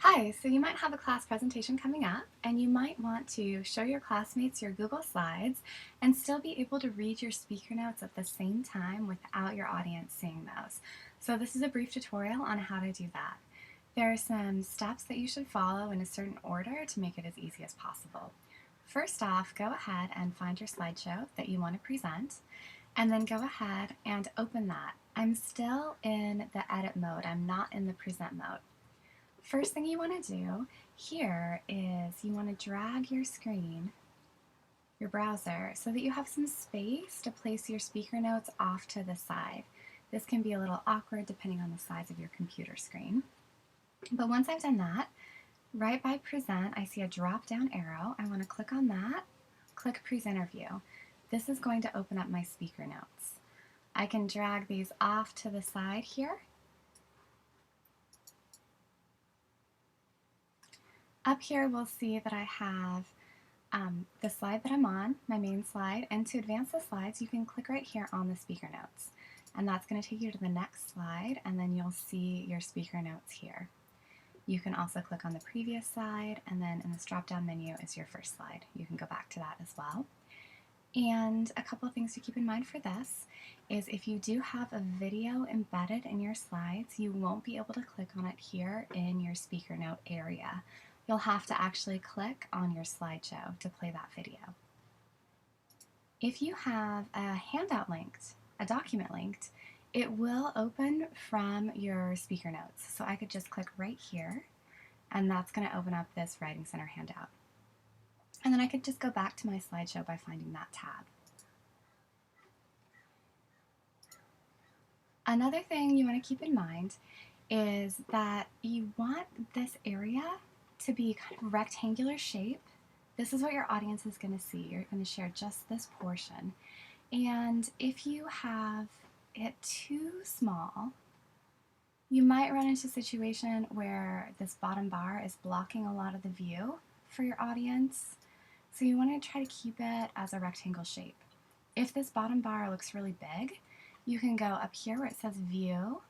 Hi, so you might have a class presentation coming up, and you might want to show your classmates your Google Slides and still be able to read your speaker notes at the same time without your audience seeing those. So this is a brief tutorial on how to do that. There are some steps that you should follow in a certain order to make it as easy as possible. First off, go ahead and find your slideshow that you want to present, and then go ahead and open that. I'm still in the edit mode, I'm not in the present mode. First thing you want to do here is you want to drag your screen, your browser, so that you have some space to place your speaker notes off to the side. This can be a little awkward depending on the size of your computer screen. But once I've done that, right by present, I see a drop down arrow. I want to click on that, click presenter view. This is going to open up my speaker notes. I can drag these off to the side here. Up here we'll see that I have the slide that I'm on, my main slide, and to advance the slides you can click right here on the speaker notes. And that's going to take you to the next slide, and then you'll see your speaker notes here. You can also click on the previous slide, and then in this drop-down menu is your first slide. You can go back to that as well. And a couple of things to keep in mind for this is if you do have a video embedded in your slides, you won't be able to click on it here in your speaker note area. You'll have to actually click on your slideshow to play that video. If you have a handout linked, a document linked, it will open from your speaker notes. So I could just click right here, and that's going to open up this Writing Center handout. And then I could just go back to my slideshow by finding that tab. Another thing you want to keep in mind is that you want this area to be kind of rectangular shape. This is what your audience is going to see. You're going to share just this portion. And if you have it too small, you might run into a situation where this bottom bar is blocking a lot of the view for your audience. So you want to try to keep it as a rectangle shape. If this bottom bar looks really big, you can go up here where it says View,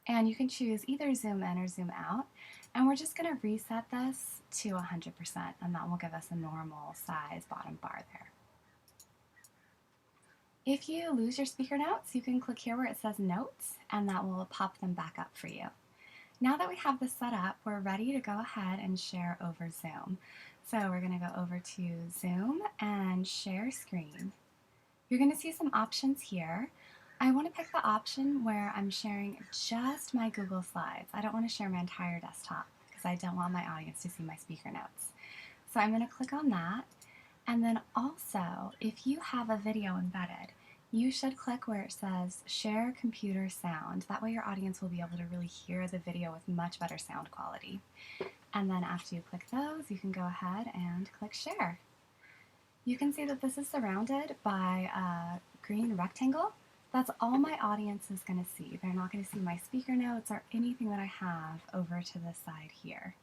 and you can choose either zoom in or zoom out. And we're just going to reset this to 100%, and that will give us a normal size bottom bar there. If you lose your speaker notes, you can click here where it says Notes, and that will pop them back up for you. Now that we have this set up, we're ready to go ahead and share over Zoom. So we're going to go over to Zoom and share screen. You're going to see some options here. I want to pick the option where I'm sharing just my Google Slides. I don't want to share my entire desktop because I don't want my audience to see my speaker notes. So I'm going to click on that. And then also, if you have a video embedded, you should click where it says Share Computer Sound. That way your audience will be able to really hear the video with much better sound quality. And then after you click those, you can go ahead and click Share. You can see that this is surrounded by a green rectangle. That's all my audience is going to see. They're not going to see my speaker notes or anything that I have over to the side here.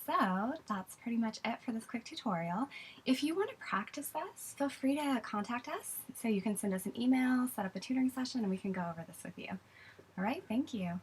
So that's pretty much it for this quick tutorial. If you want to practice this, feel free to contact us. So you can send us an email, set up a tutoring session, and we can go over this with you. All right, thank you.